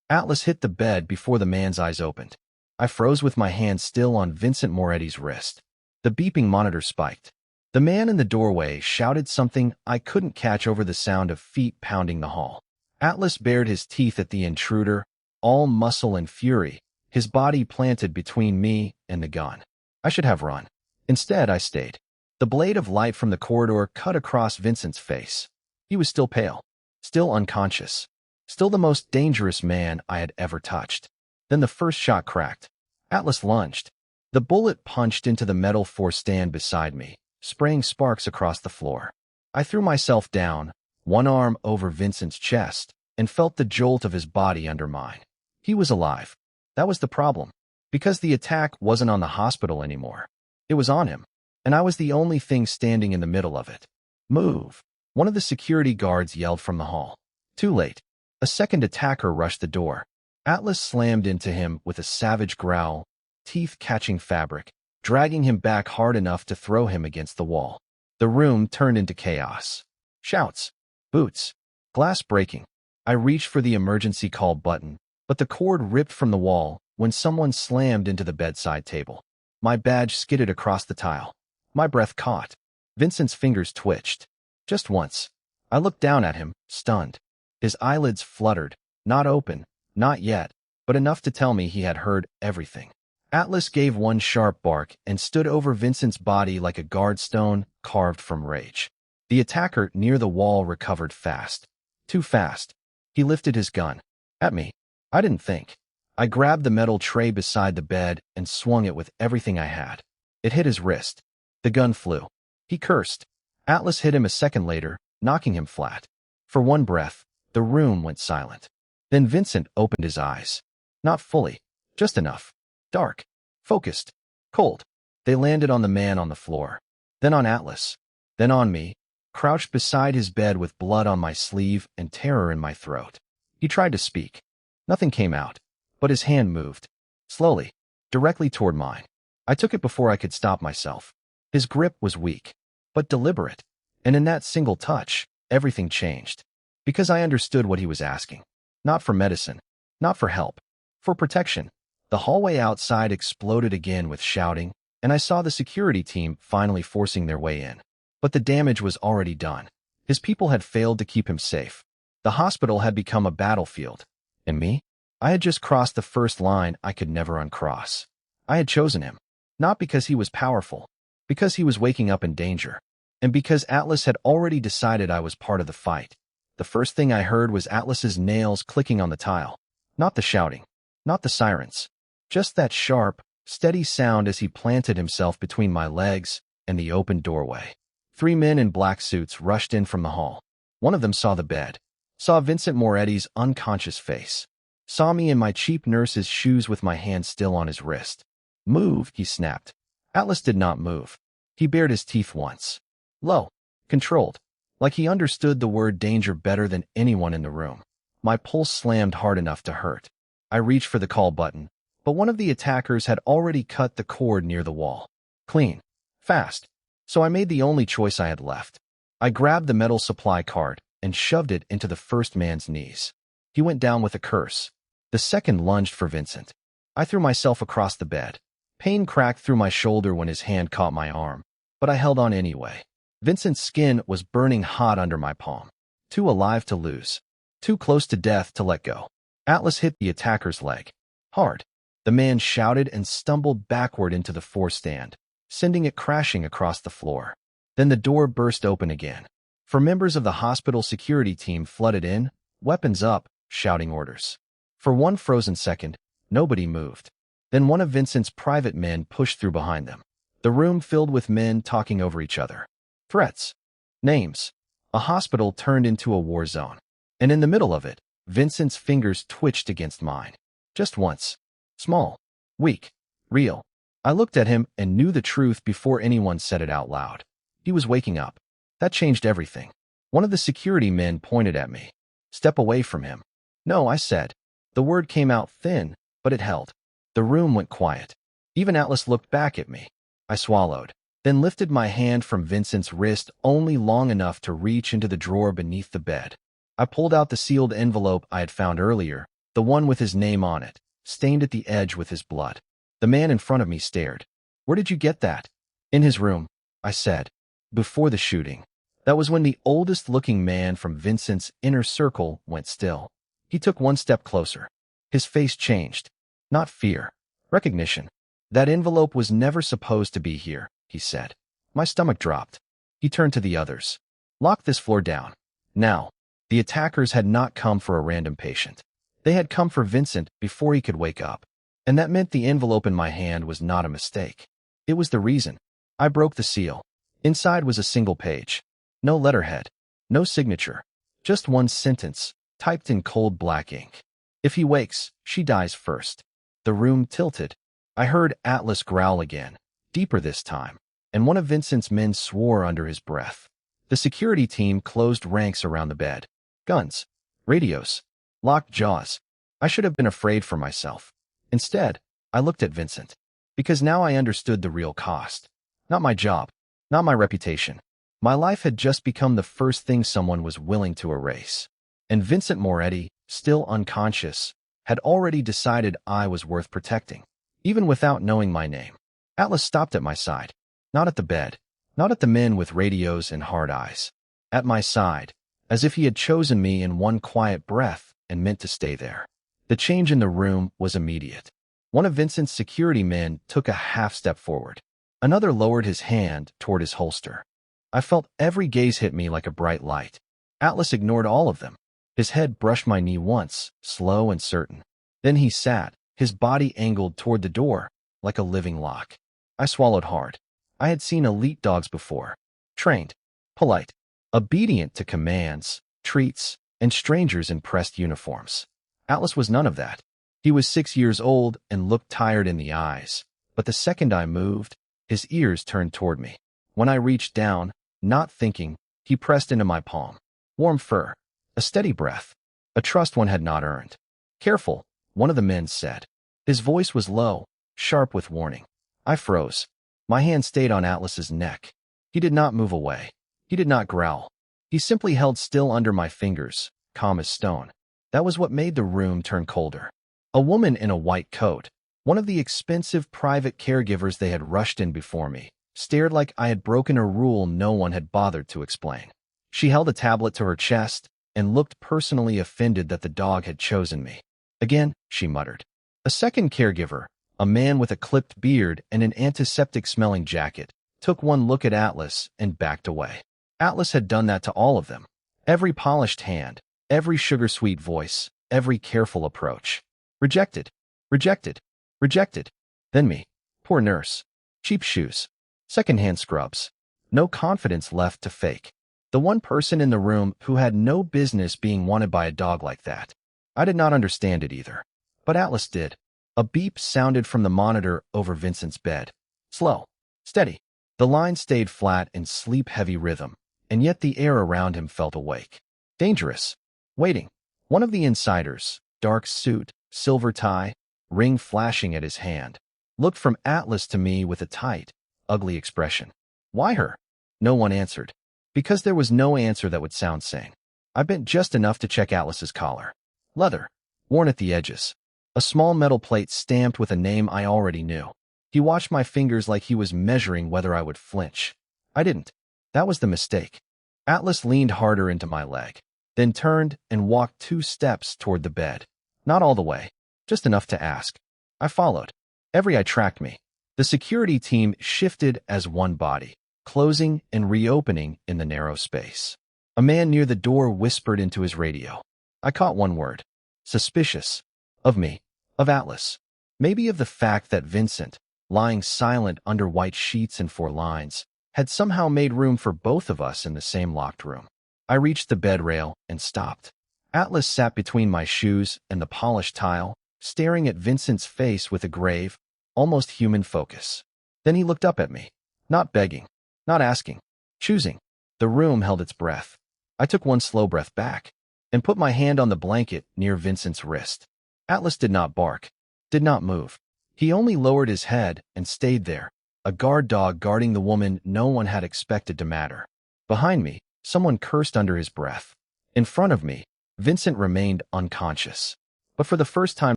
Atlas hit the bed before the man's eyes opened. I froze with my hand still on Vincent Moretti's wrist. The beeping monitor spiked. The man in the doorway shouted something I couldn't catch over the sound of feet pounding the hall. Atlas bared his teeth at the intruder, all muscle and fury, his body planted between me and the gun. I should have run. Instead, I stayed. The blade of light from the corridor cut across Vincent's face. He was still pale, still unconscious, still the most dangerous man I had ever touched. Then the first shot cracked. Atlas lunged. The bullet punched into the metal four-stand beside me, spraying sparks across the floor. I threw myself down, one arm over Vincent's chest, and felt the jolt of his body under mine. He was alive. That was the problem. Because the attack wasn't on the hospital anymore. It was on him, and I was the only thing standing in the middle of it. Move. One of the security guards yelled from the hall. Too late. A second attacker rushed the door. Atlas slammed into him with a savage growl, teeth catching fabric, dragging him back hard enough to throw him against the wall. The room turned into chaos. Shouts. Boots. Glass breaking. I reached for the emergency call button, but the cord ripped from the wall when someone slammed into the bedside table. My badge skidded across the tile. My breath caught. Vincent's fingers twitched. Just once. I looked down at him, stunned. His eyelids fluttered, not open, not yet, but enough to tell me he had heard everything. Atlas gave one sharp bark and stood over Vincent's body like a guard stone carved from rage. The attacker near the wall recovered fast. Too fast. He lifted his gun. At me. I didn't think. I grabbed the metal tray beside the bed and swung it with everything I had. It hit his wrist. The gun flew. He cursed. Atlas hit him a second later, knocking him flat. For one breath, the room went silent. Then Vincent opened his eyes. Not fully. Just enough. Dark. Focused. Cold. They landed on the man on the floor. Then on Atlas. Then on me, crouched beside his bed with blood on my sleeve and terror in my throat. He tried to speak. Nothing came out, but his hand moved. Slowly. Directly toward mine. I took it before I could stop myself. His grip was weak, but deliberate. And in that single touch, everything changed. Because I understood what he was asking. Not for medicine. Not for help. For protection. The hallway outside exploded again with shouting, and I saw the security team finally forcing their way in. But the damage was already done. His people had failed to keep him safe. The hospital had become a battlefield. And me? I had just crossed the first line I could never uncross. I had chosen him. Not because he was powerful. Because he was waking up in danger. And because Atlas had already decided I was part of the fight. The first thing I heard was Atlas's nails clicking on the tile. Not the shouting. Not the sirens. Just that sharp, steady sound as he planted himself between my legs and the open doorway. 3 men in black suits rushed in from the hall. One of them saw the bed. Saw Vincent Moretti's unconscious face. Saw me in my cheap nurse's shoes with my hand still on his wrist. Move, he snapped. Atlas did not move. He bared his teeth once. Low. Controlled. Like he understood the word danger better than anyone in the room. My pulse slammed hard enough to hurt. I reached for the call button, but one of the attackers had already cut the cord near the wall. Clean. Fast. So I made the only choice I had left. I grabbed the metal supply card and shoved it into the first man's knees. He went down with a curse. The second lunged for Vincent. I threw myself across the bed. Pain cracked through my shoulder when his hand caught my arm, but I held on anyway. Vincent's skin was burning hot under my palm. Too alive to lose. Too close to death to let go. Atlas hit the attacker's leg. Hard. The man shouted and stumbled backward into the four-stand, sending it crashing across the floor. Then the door burst open again. 4 members of the hospital security team flooded in, weapons up, shouting orders. For one frozen second, nobody moved. Then one of Vincent's private men pushed through behind them. The room filled with men talking over each other. Threats. Names. A hospital turned into a war zone. And in the middle of it, Vincent's fingers twitched against mine. Just once. Small. Weak. Real. I looked at him and knew the truth before anyone said it out loud. He was waking up. That changed everything. One of the security men pointed at me. Step away from him. No, I said. The word came out thin, but it held. The room went quiet. Even Atlas looked back at me. I swallowed, then lifted my hand from Vincent's wrist only long enough to reach into the drawer beneath the bed. I pulled out the sealed envelope I had found earlier, the one with his name on it, stained at the edge with his blood. The man in front of me stared. "Where did you get that?" "In his room," I said. "Before the shooting." That was when the oldest-looking man from Vincent's inner circle went still. He took one step closer. His face changed. Not fear. Recognition. "That envelope was never supposed to be here," he said. My stomach dropped. He turned to the others. "Lock this floor down. Now." The attackers had not come for a random patient. They had come for Vincent before he could wake up. And that meant the envelope in my hand was not a mistake. It was the reason. I broke the seal. Inside was a single page. No letterhead. No signature. Just one sentence, typed in cold black ink. "If he wakes, she dies first." The room tilted. I heard Atlas growl again, deeper this time, and one of Vincent's men swore under his breath. The security team closed ranks around the bed. Guns. Radios. Locked jaws. I should have been afraid for myself. Instead, I looked at Vincent. Because now I understood the real cost. Not my job. Not my reputation. My life had just become the first thing someone was willing to erase. And Vincent Moretti, still unconscious, had already decided I was worth protecting, even without knowing my name. Atlas stopped at my side. Not at the bed. Not at the men with radios and hard eyes. At my side, as if he had chosen me in one quiet breath and meant to stay there. The change in the room was immediate. One of Vincent's security men took a half step forward. Another lowered his hand toward his holster. I felt every gaze hit me like a bright light. Atlas ignored all of them. His head brushed my knee once, slow and certain. Then he sat, his body angled toward the door, like a living lock. I swallowed hard. I had seen elite dogs before. Trained, polite, obedient to commands, treats, and strangers in pressed uniforms. Atlas was none of that. He was 6 years old and looked tired in the eyes. But the second I moved, his ears turned toward me. When I reached down, not thinking, he pressed into my palm. Warm fur. A steady breath. A trust one had not earned. "Careful," one of the men said. His voice was low, sharp with warning. I froze. My hand stayed on Atlas's neck. He did not move away. He did not growl. He simply held still under my fingers, calm as stone. That was what made the room turn colder. A woman in a white coat, one of the expensive private caregivers they had rushed in before me, stared like I had broken a rule no one had bothered to explain. She held a tablet to her chest and looked personally offended that the dog had chosen me. "Again," she muttered. A second caregiver, a man with a clipped beard and an antiseptic-smelling jacket, took one look at Atlas and backed away. Atlas had done that to all of them. Every polished hand, every sugar-sweet voice, every careful approach. Rejected. Rejected. Rejected. Then me. Poor nurse. Cheap shoes. Second-hand scrubs. No confidence left to fake. The one person in the room who had no business being wanted by a dog like that. I did not understand it either. But Atlas did. A beep sounded from the monitor over Vincent's bed. Slow. Steady. The line stayed flat in sleep-heavy rhythm, and yet the air around him felt awake. Dangerous. Waiting. One of the insiders, dark suit, silver tie, ring flashing at his hand, looked from Atlas to me with a tight, ugly expression. "Why her?" No one answered. Because there was no answer that would sound sane. I bent just enough to check Atlas's collar. Leather. Worn at the edges. A small metal plate stamped with a name I already knew. He watched my fingers like he was measuring whether I would flinch. I didn't. That was the mistake. Atlas leaned harder into my leg, then turned and walked 2 steps toward the bed. Not all the way, just enough to ask. I followed. Every eye tracked me. The security team shifted as one body, closing and reopening in the narrow space. A man near the door whispered into his radio. I caught one word. Suspicious. Of me. Of Atlas. Maybe of the fact that Vincent, lying silent under white sheets and 4 lines, had somehow made room for both of us in the same locked room. I reached the bed rail and stopped. Atlas sat between my shoes and the polished tile, staring at Vincent's face with a grave, almost human focus. Then he looked up at me. Not begging. Not asking. Choosing. The room held its breath. I took one slow breath back and put my hand on the blanket near Vincent's wrist. Atlas did not bark. Did not move. He only lowered his head and stayed there, a guard dog guarding the woman no one had expected to matter. Behind me, someone cursed under his breath. In front of me, Vincent remained unconscious. But for the first time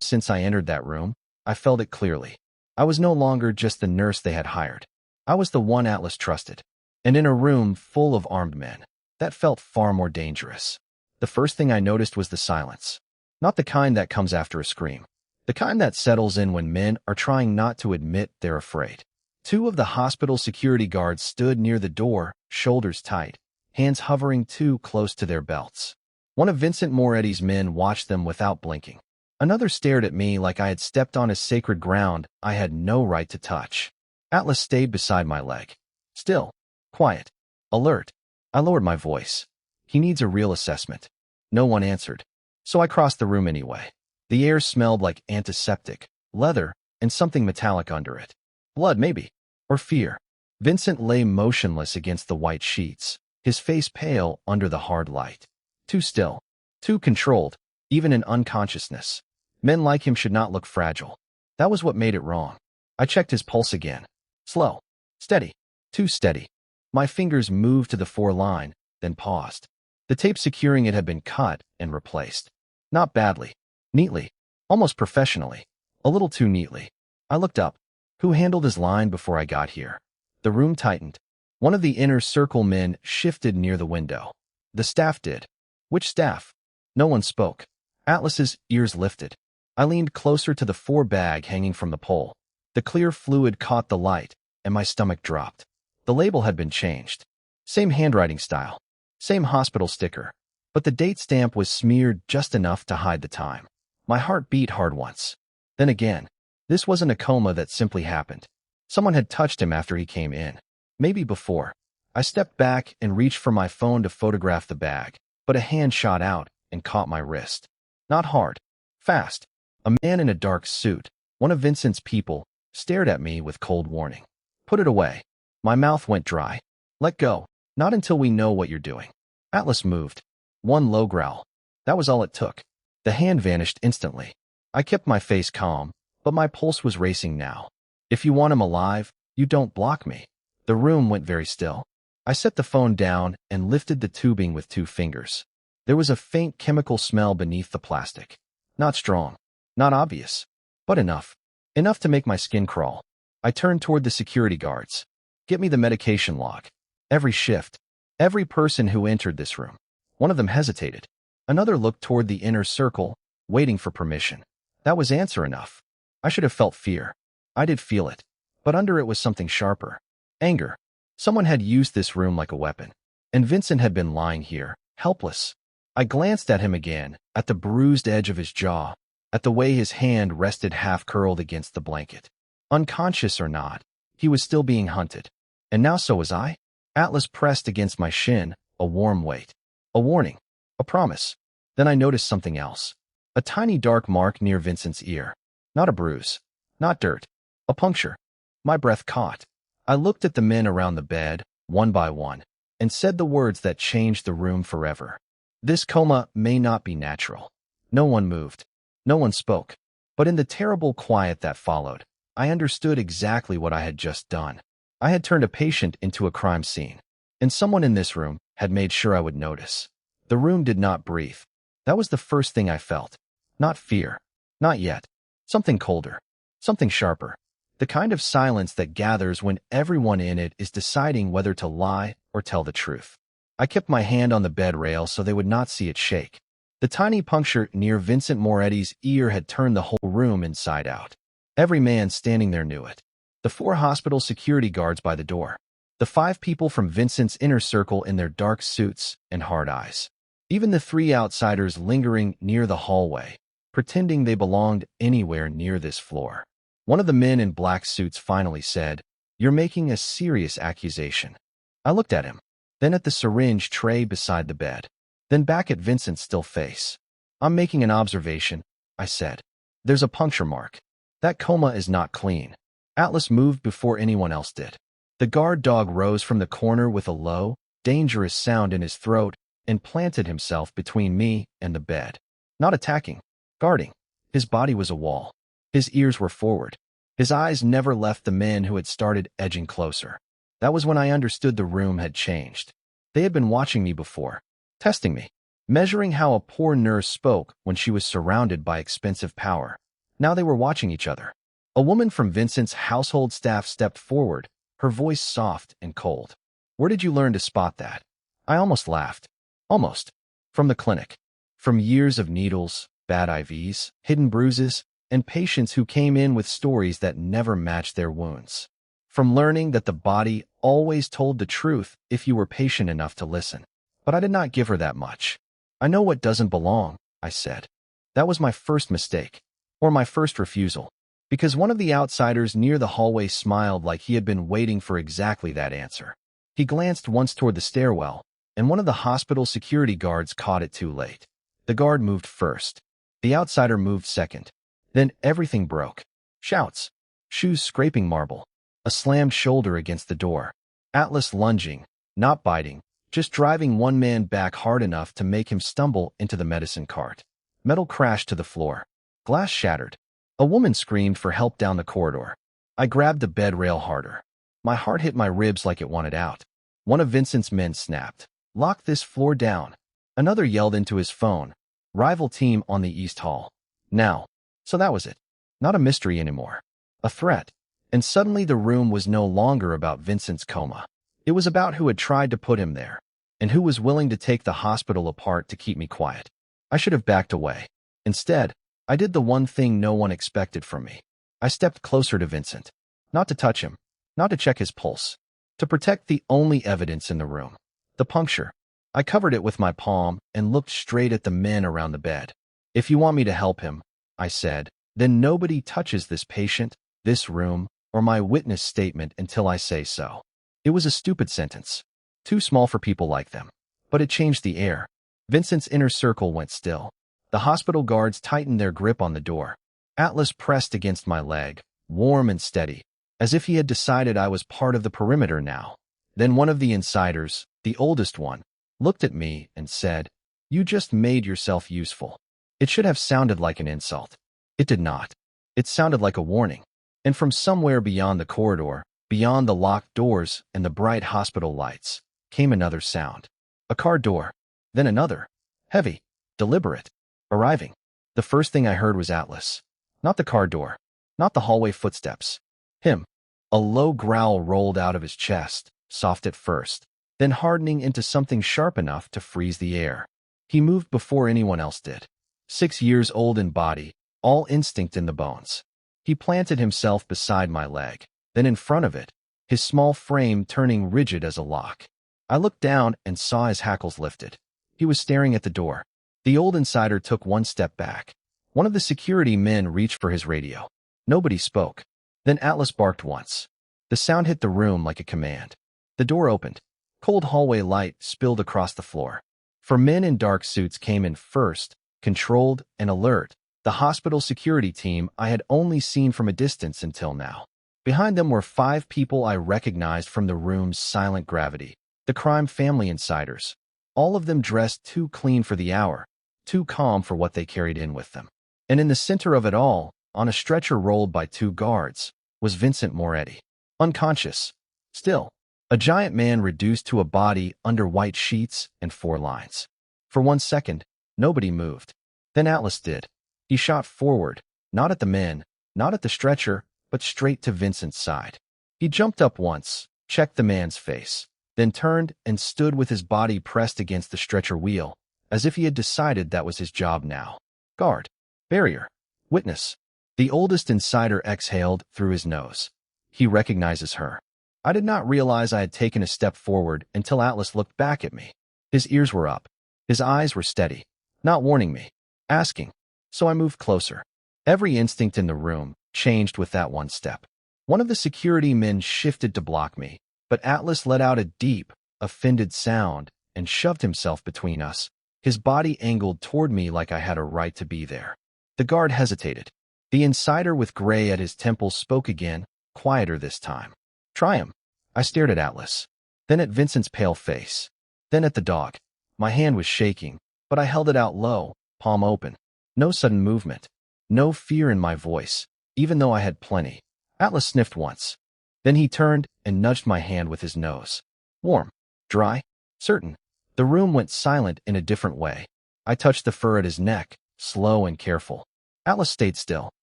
since I entered that room, I felt it clearly. I was no longer just the nurse they had hired. I was the one Atlas trusted. And in a room full of armed men, that felt far more dangerous. The first thing I noticed was the silence. Not the kind that comes after a scream. The kind that settles in when men are trying not to admit they're afraid. Two of the hospital security guards stood near the door, shoulders tight, hands hovering too close to their belts. One of Vincent Moretti's men watched them without blinking. Another stared at me like I had stepped on a sacred ground I had no right to touch. Atlas stayed beside my leg. Still, quiet, alert. I lowered my voice. He needs a real assessment. No one answered. So I crossed the room anyway. The air smelled like antiseptic, leather, and something metallic under it. Blood, maybe. Or fear. Vincent lay motionless against the white sheets, his face pale under the hard light. Too still. Too controlled, even in unconsciousness. Men like him should not look fragile. That was what made it wrong. I checked his pulse again. Slow. Steady. Too steady. My fingers moved to the 4-line, then paused. The tape securing it had been cut and replaced. Not badly. Neatly. Almost professionally. A little too neatly. I looked up. Who handled his line before I got here? The room tightened. One of the inner circle men shifted near the window. The staff did. Which staff? No one spoke. Atlas's ears lifted. I leaned closer to the 4-bag hanging from the pole. The clear fluid caught the light, and my stomach dropped. The label had been changed. Same handwriting style. Same hospital sticker. But the date stamp was smeared just enough to hide the time. My heart beat hard once. Then again. This wasn't a coma that simply happened. Someone had touched him after he came in. Maybe before. I stepped back and reached for my phone to photograph the bag, but a hand shot out and caught my wrist. Not hard. Fast. A man in a dark suit, one of Vincent's people, stared at me with cold warning. Put it away. My mouth went dry. Let go. Not until we know what you're doing. Atlas moved. One low growl. That was all it took. The hand vanished instantly. I kept my face calm, but my pulse was racing now. If you want him alive, you don't block me. The room went very still. I set the phone down and lifted the tubing with 2 fingers. There was a faint chemical smell beneath the plastic. Not strong. Not obvious. But enough. Enough to make my skin crawl. I turned toward the security guards. Get me the medication log. Every shift. Every person who entered this room. One of them hesitated. Another looked toward the inner circle, waiting for permission. That was answer enough. I should have felt fear. I did feel it. But under it was something sharper. Anger. Someone had used this room like a weapon. And Vincent had been lying here, helpless. I glanced at him again, at the bruised edge of his jaw, at the way his hand rested half-curled against the blanket. Unconscious or not, he was still being hunted. And now so was I. Atlas pressed against my shin, a warm weight. A warning. A promise. Then I noticed something else. A tiny dark mark near Vincent's ear. Not a bruise. Not dirt. A puncture. My breath caught. I looked at the men around the bed, one by one, and said the words that changed the room forever. This coma may not be natural. No one moved. No one spoke. But in the terrible quiet that followed, I understood exactly what I had just done. I had turned a patient into a crime scene. And someone in this room had made sure I would notice. The room did not breathe. That was the first thing I felt. Not fear. Not yet. Something colder. Something sharper. The kind of silence that gathers when everyone in it is deciding whether to lie or tell the truth. I kept my hand on the bed rail so they would not see it shake. The tiny puncture near Vincent Moretti's ear had turned the whole room inside out. Every man standing there knew it. The 4 hospital security guards by the door. The 5 people from Vincent's inner circle in their dark suits and hard eyes. Even the 3 outsiders lingering near the hallway, pretending they belonged anywhere near this floor. One of the men in black suits finally said, "You're making a serious accusation." I looked at him, then at the syringe tray beside the bed, then back at Vincent's still face. "I'm making an observation," I said. "There's a puncture mark. That coma is not clean." Atlas moved before anyone else did. The guard dog rose from the corner with a low, dangerous sound in his throat and planted himself between me and the bed. Not attacking, guarding. His body was a wall. His ears were forward. His eyes never left the men who had started edging closer. That was when I understood the room had changed. They had been watching me before, testing me. measuring how a poor nurse spoke when she was surrounded by expensive power. Now they were watching each other. A woman from Vincent's household staff stepped forward, her voice soft and cold. "Where did you learn to spot that?" I almost laughed. Almost. From the clinic. From years of needles, bad IVs, hidden bruises, and patients who came in with stories that never matched their wounds. From learning that the body always told the truth if you were patient enough to listen. But I did not give her that much. "I know what doesn't belong," I said. That was my first mistake. Or my first refusal. Because one of the outsiders near the hallway smiled like he had been waiting for exactly that answer. He glanced once toward the stairwell, and one of the hospital security guards caught it too late. The guard moved first. The outsider moved second. Then everything broke. Shouts. Shoes scraping marble. A slammed shoulder against the door. Atlas lunging, not biting, just driving one man back hard enough to make him stumble into the medicine cart. Metal crashed to the floor. Glass shattered. A woman screamed for help down the corridor. I grabbed the bed rail harder. My heart hit my ribs like it wanted out. One of Vincent's men snapped. "Lock this floor down." Another yelled into his phone. "Rival team on the East Hall." Now. So that was it. Not a mystery anymore. A threat. And suddenly the room was no longer about Vincent's coma. It was about who had tried to put him there, and who was willing to take the hospital apart to keep me quiet. I should have backed away. Instead, I did the one thing no one expected from me. I stepped closer to Vincent. Not to touch him. Not to check his pulse. To protect the only evidence in the room. The puncture. I covered it with my palm and looked straight at the men around the bed. "If you want me to help him," I said, "then nobody touches this patient, this room, or my witness statement until I say so." It was a stupid sentence. Too small for people like them. But it changed the air. Vincent's inner circle went still. The hospital guards tightened their grip on the door. Atlas pressed against my leg, warm and steady, as if he had decided I was part of the perimeter now. Then one of the insiders, the oldest one, looked at me and said, "You just made yourself useful." It should have sounded like an insult. It did not. It sounded like a warning. And from somewhere beyond the corridor, beyond the locked doors and the bright hospital lights, came another sound. A car door. Then another. Heavy. Deliberate. Arriving. The first thing I heard was Atlas. Not the car door. Not the hallway footsteps. Him. A low growl rolled out of his chest, soft at first, then hardening into something sharp enough to freeze the air. He moved before anyone else did. 6 years old in body, all instinct in the bones. He planted himself beside my leg, then in front of it, his small frame turning rigid as a lock. I looked down and saw his hackles lifted. He was staring at the door. The old insider took one step back. One of the security men reached for his radio. Nobody spoke. Then Atlas barked once. The sound hit the room like a command. The door opened. Cold hallway light spilled across the floor. 4 men in dark suits came in first, controlled and alert, the hospital security team I had only seen from a distance until now. Behind them were 5 people I recognized from the room's silent gravity, the crime family insiders. All of them dressed too clean for the hour, too calm for what they carried in with them. And in the center of it all, on a stretcher rolled by 2 guards, was Vincent Moretti. Unconscious. Still. A giant man reduced to a body under white sheets and 4 lines. For 1 second, nobody moved. Then Atlas did. He shot forward, not at the men, not at the stretcher, but straight to Vincent's side. He jumped up once, checked the man's face, then turned and stood with his body pressed against the stretcher wheel, as if he had decided that was his job now. Guard. Barrier. Witness. The oldest insider exhaled through his nose. He recognizes her. I did not realize I had taken a step forward until Atlas looked back at me. His ears were up. His eyes were steady, not warning me, asking. So I moved closer. Every instinct in the room changed with that one step. One of the security men shifted to block me, but Atlas let out a deep, offended sound and shoved himself between us, his body angled toward me like I had a right to be there. The guard hesitated. The insider with gray at his temples spoke again, quieter this time. "Try him." I stared at Atlas, then at Vincent's pale face, then at the dog. My hand was shaking, but I held it out low, palm open. No sudden movement. No fear in my voice, even though I had plenty. Atlas sniffed once. Then he turned and nudged my hand with his nose. Warm. Dry. Certain. The room went silent in a different way. I touched the fur at his neck, slow and careful. Atlas stayed still.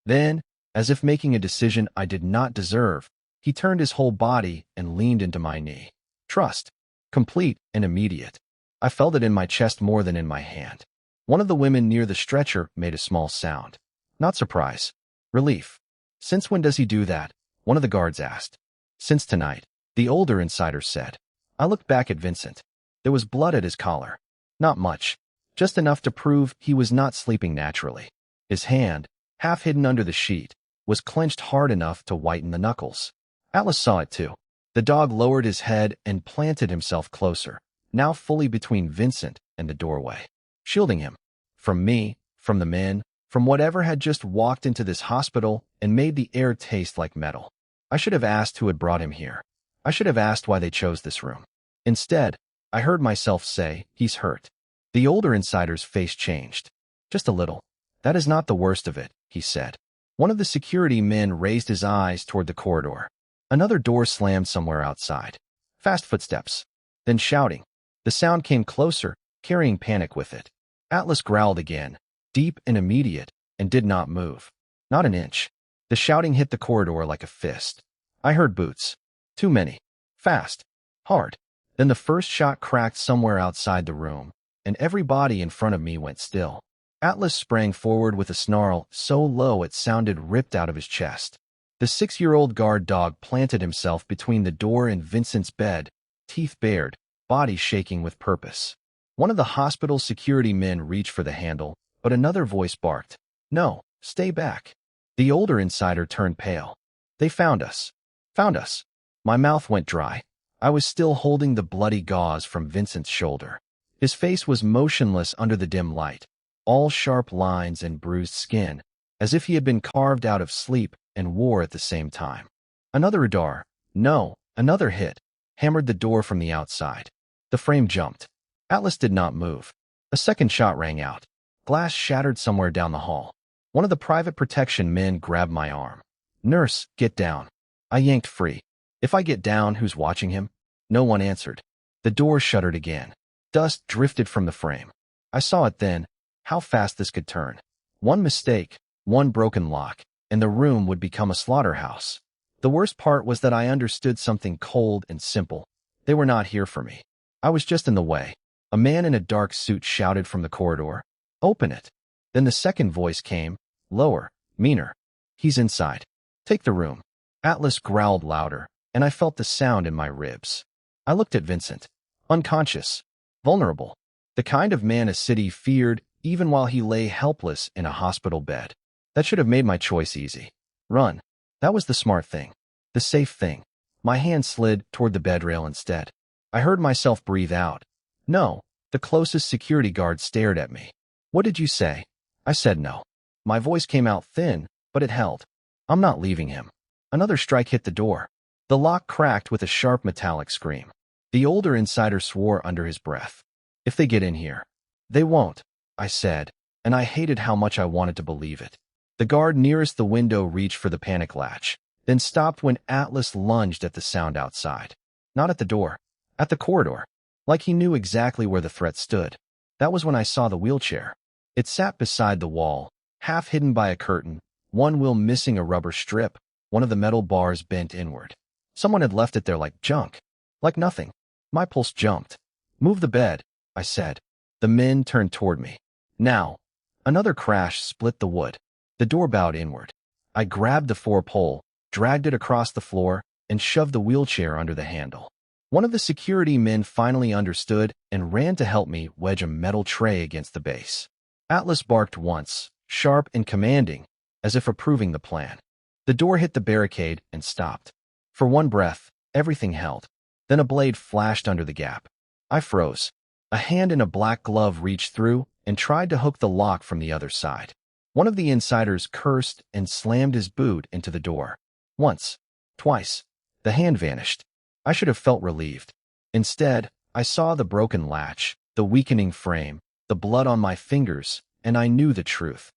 Then, as if making a decision I did not deserve, he turned his whole body and leaned into my knee. Trust. Complete and immediate. I felt it in my chest more than in my hand. One of the women near the stretcher made a small sound. Not surprise. Relief. Since when does he do that? One of the guards asked. Since tonight, the older insider said. I looked back at Vincent. There was blood at his collar. Not much. Just enough to prove he was not sleeping naturally. His hand, half hidden under the sheet, was clenched hard enough to whiten the knuckles. Atlas saw it too. The dog lowered his head and planted himself closer, now fully between Vincent and the doorway, shielding him. From me, from the men, from whatever had just walked into this hospital and made the air taste like metal. I should have asked who had brought him here. I should have asked why they chose this room. Instead, I heard myself say, he's hurt. The older insider's face changed. Just a little. That is not the worst of it, he said. One of the security men raised his eyes toward the corridor. Another door slammed somewhere outside. Fast footsteps. Then shouting. The sound came closer, carrying panic with it. Atlas growled again, deep and immediate, and did not move. Not an inch. The shouting hit the corridor like a fist. I heard boots. Too many. Fast. Hard. Then the first shot cracked somewhere outside the room, and every body in front of me went still. Atlas sprang forward with a snarl so low it sounded ripped out of his chest. The 6-year-old guard dog planted himself between the door and Vincent's bed, teeth bared, body shaking with purpose. One of the hospital security men reached for the handle, but another voice barked, "No, stay back." The older insider turned pale. They found us. Found us. My mouth went dry. I was still holding the bloody gauze from Vincent's shoulder. His face was motionless under the dim light, all sharp lines and bruised skin, as if he had been carved out of sleep and war at the same time. Another radar, no, another hit, hammered the door from the outside. The frame jumped. Atlas did not move. A second shot rang out. Glass shattered somewhere down the hall. One of the private protection men grabbed my arm. "Nurse, get down." I yanked free. If I get down, who's watching him? No one answered. The door shuttered again. Dust drifted from the frame. I saw it then, how fast this could turn. One mistake, one broken lock, and the room would become a slaughterhouse. The worst part was that I understood something cold and simple. They were not here for me. I was just in the way. A man in a dark suit shouted from the corridor, "Open it." Then the second voice came, lower, meaner. "He's inside. Take the room." Atlas growled louder, and I felt the sound in my ribs. I looked at Vincent. Unconscious. Vulnerable. The kind of man a city feared even while he lay helpless in a hospital bed. That should have made my choice easy. Run. That was the smart thing. The safe thing. My hand slid toward the bed rail instead. I heard myself breathe out. No. The closest security guard stared at me. "What did you say?" I said no. My voice came out thin, but it held. "I'm not leaving him." Another strike hit the door. The lock cracked with a sharp metallic scream. The older insider swore under his breath. "If they get in here." "They won't," I said, and I hated how much I wanted to believe it. The guard nearest the window reached for the panic latch, then stopped when Atlas lunged at the sound outside. Not at the door. At the corridor. Like he knew exactly where the threat stood. That was when I saw the wheelchair. It sat beside the wall, half hidden by a curtain, one wheel missing a rubber strip, one of the metal bars bent inward. Someone had left it there like junk. Like nothing. My pulse jumped. "Move the bed," I said. The men turned toward me. Now. Another crash split the wood. The door bowed inward. I grabbed the four-pole, dragged it across the floor, and shoved the wheelchair under the handle. One of the security men finally understood and ran to help me wedge a metal tray against the base. Atlas barked once, sharp and commanding, as if approving the plan. The door hit the barricade and stopped. For one breath, everything held. Then a blade flashed under the gap. I froze. A hand in a black glove reached through and tried to hook the lock from the other side. One of the insiders cursed and slammed his boot into the door. Once. Twice. The hand vanished. I should have felt relieved. Instead, I saw the broken latch, the weakening frame, the blood on my fingers, and I knew the truth.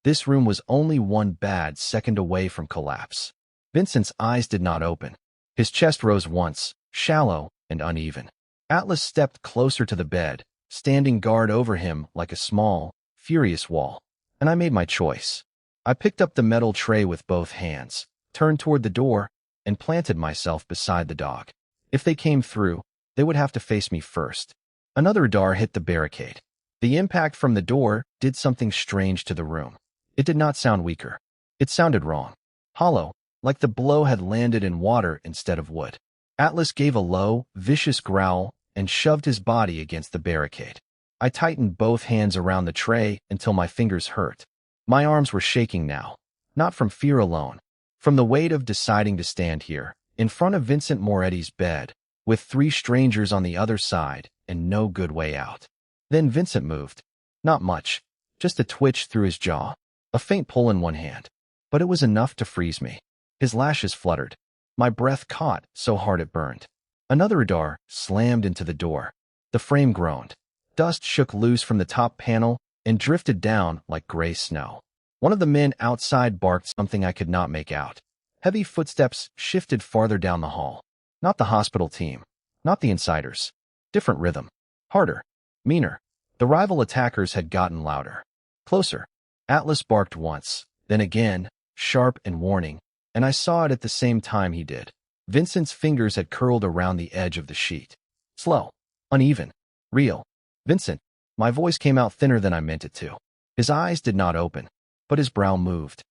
This room was only one bad second away from collapse. Vincent's eyes did not open. His chest rose once, shallow and uneven. Atlas stepped closer to the bed, standing guard over him like a small, furious wall. And I made my choice. I picked up the metal tray with both hands, turned toward the door, and planted myself beside the dog. If they came through, they would have to face me first. Another dart hit the barricade. The impact from the door did something strange to the room. It did not sound weaker. It sounded wrong. Hollow, like the blow had landed in water instead of wood. Atlas gave a low, vicious growl and shoved his body against the barricade. I tightened both hands around the tray until my fingers hurt. My arms were shaking now, not from fear alone, from the weight of deciding to stand here, in front of Vincent Moretti's bed, with 3 strangers on the other side and no good way out. Then Vincent moved. Not much, just a twitch through his jaw, a faint pull in one hand. But it was enough to freeze me. His lashes fluttered. My breath caught so hard it burned. Another radar slammed into the door. The frame groaned. Dust shook loose from the top panel and drifted down like gray snow. One of the men outside barked something I could not make out. Heavy footsteps shifted farther down the hall. Not the hospital team. Not the insiders. Different rhythm. Harder. Meaner. The rival attackers had gotten louder. Closer. Atlas barked once, then again, sharp and warning, and I saw it at the same time he did. Vincent's fingers had curled around the edge of the sheet. Slow. Uneven. Real. Vincent. My voice came out thinner than I meant it to. His eyes did not open, but his brow moved.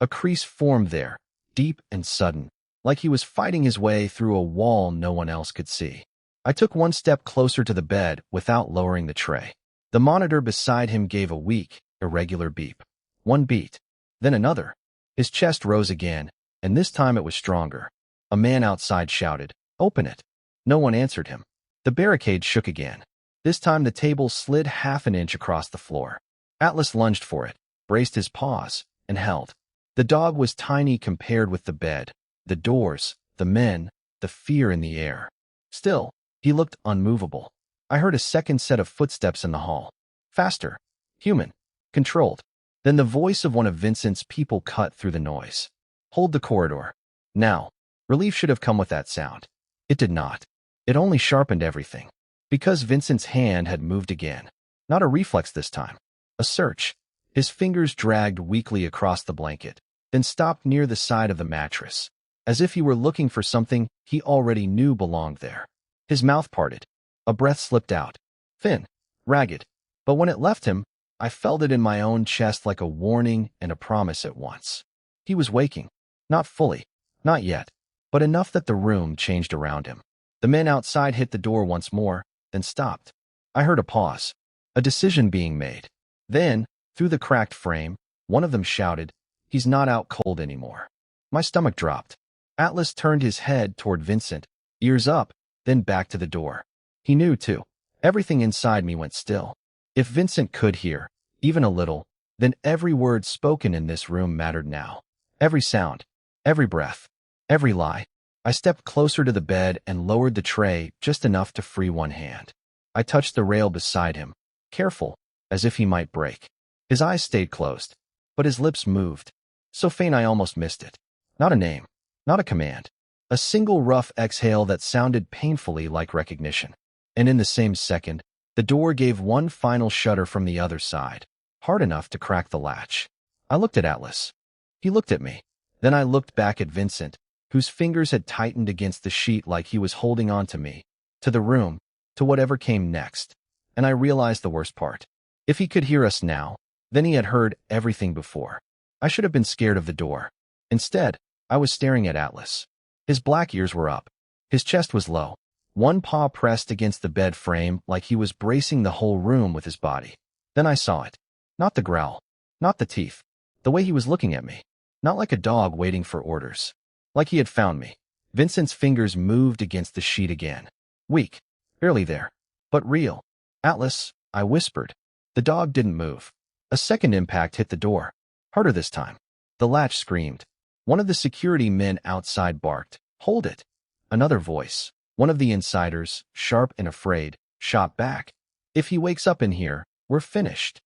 A crease formed there, deep and sudden, like he was fighting his way through a wall no one else could see. I took one step closer to the bed without lowering the tray. The monitor beside him gave a weak, irregular beep. One beat, then another. His chest rose again, and this time it was stronger. A man outside shouted, "Open it." No one answered him. The barricade shook again. This time the table slid half an inch across the floor. Atlas lunged for it, braced his paws, and held. The dog was tiny compared with the bed, the doors, the men, the fear in the air. Still, he looked unmovable. I heard a second set of footsteps in the hall. Faster. Human. Controlled. Then the voice of one of Vincent's people cut through the noise. Hold the corridor. Now. Relief should have come with that sound. It did not. It only sharpened everything. Because Vincent's hand had moved again. Not a reflex this time. A search. His fingers dragged weakly across the blanket, then stopped near the side of the mattress, as if he were looking for something he already knew belonged there. His mouth parted. A breath slipped out. Thin. Ragged. But when it left him, I felt it in my own chest like a warning and a promise at once. He was waking. Not fully. Not yet. But enough that the room changed around him. The men outside hit the door once more, then stopped. I heard a pause. A decision being made. Then, through the cracked frame, one of them shouted, "He's not out cold anymore." My stomach dropped. Atlas turned his head toward Vincent, ears up, then back to the door. He knew, too. Everything inside me went still. If Vincent could hear, even a little, then every word spoken in this room mattered now. Every sound, every breath, every lie. I stepped closer to the bed and lowered the tray just enough to free one hand. I touched the rail beside him, careful, as if he might break. His eyes stayed closed, but his lips moved, so faint I almost missed it. Not a name, not a command. A single rough exhale that sounded painfully like recognition. And in the same second, the door gave one final shudder from the other side, hard enough to crack the latch. I looked at Atlas. He looked at me. Then I looked back at Vincent, whose fingers had tightened against the sheet like he was holding on to me, to the room, to whatever came next. And I realized the worst part. If he could hear us now, then he had heard everything before. I should have been scared of the door. Instead, I was staring at Atlas. His black ears were up. His chest was low. One paw pressed against the bed frame like he was bracing the whole room with his body. Then I saw it. Not the growl. Not the teeth. The way he was looking at me. Not like a dog waiting for orders. Like he had found me. Vincent's fingers moved against the sheet again. Weak. Barely there. But real. "Atlas," I whispered. The dog didn't move. A second impact hit the door. Harder this time. The latch screamed. One of the security men outside barked, "Hold it." Another voice, one of the insiders, sharp and afraid, shot back, "If he wakes up in here, we're finished."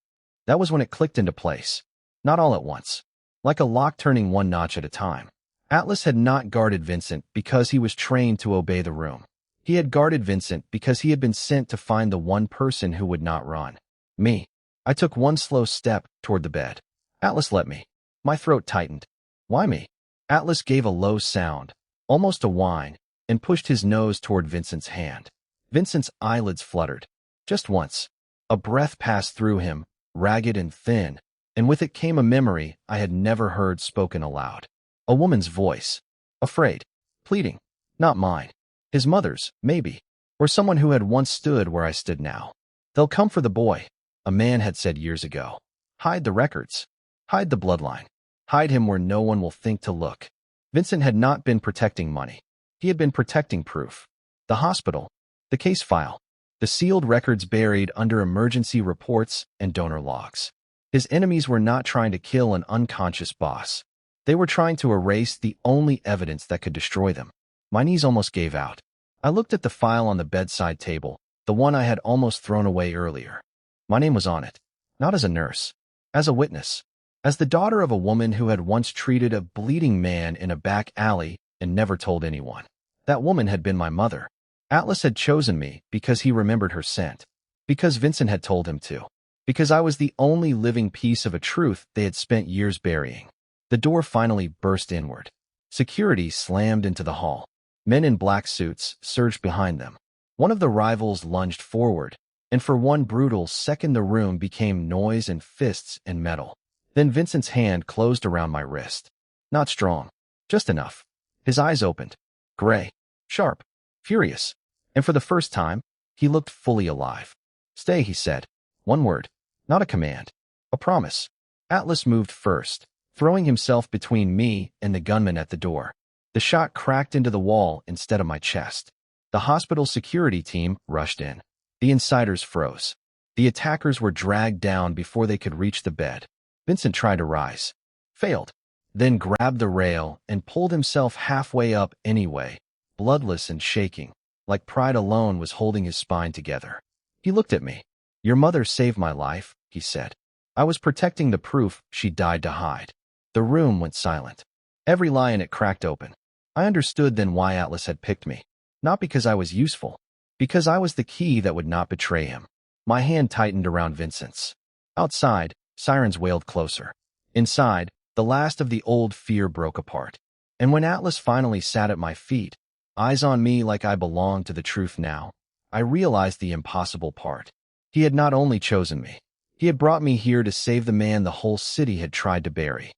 That was when it clicked into place. Not all at once. Like a lock turning one notch at a time. Atlas had not guarded Vincent because he was trained to obey the room. He had guarded Vincent because he had been sent to find the one person who would not run. Me. I took one slow step toward the bed. Atlas let me. My throat tightened. Why me? Atlas gave a low sound, almost a whine, and pushed his nose toward Vincent's hand. Vincent's eyelids fluttered. Just once. A breath passed through him, ragged and thin, and with it came a memory I had never heard spoken aloud. A woman's voice. Afraid. Pleading. Not mine. His mother's, maybe. Or someone who had once stood where I stood now. They'll come for the boy, a man had said years ago. Hide the records. Hide the bloodline. Hide him where no one will think to look. Vincent had not been protecting money. He had been protecting proof. The hospital. The case file. The sealed records buried under emergency reports and donor logs. His enemies were not trying to kill an unconscious boss. They were trying to erase the only evidence that could destroy them. My knees almost gave out. I looked at the file on the bedside table, the one I had almost thrown away earlier. My name was on it. Not as a nurse. As a witness. As the daughter of a woman who had once treated a bleeding man in a back alley and never told anyone. That woman had been my mother. Atlas had chosen me because he remembered her scent. Because Vincent had told him to. Because I was the only living piece of a truth they had spent years burying. The door finally burst inward. Security slammed into the hall. Men in black suits surged behind them. One of the rivals lunged forward, and for one brutal second the room became noise and fists and metal. Then Vincent's hand closed around my wrist. Not strong. Just enough. His eyes opened. Gray. Sharp. Furious. And for the first time, he looked fully alive. Stay, he said. One word. Not a command. A promise. Atlas moved first, throwing himself between me and the gunman at the door. The shot cracked into the wall instead of my chest. The hospital security team rushed in. The insiders froze. The attackers were dragged down before they could reach the bed. Vincent tried to rise. Failed. Then grabbed the rail and pulled himself halfway up anyway, bloodless and shaking, like pride alone was holding his spine together. He looked at me. Your mother saved my life, he said. I was protecting the proof she died to hide. The room went silent. Every lie in it cracked open. I understood then why Atlas had picked me. Not because I was useful. Because I was the key that would not betray him. My hand tightened around Vincent's. Outside, sirens wailed closer. Inside, the last of the old fear broke apart. And when Atlas finally sat at my feet, eyes on me like I belonged to the truth now, I realized the impossible part. He had not only chosen me. He had brought me here to save the man the whole city had tried to bury.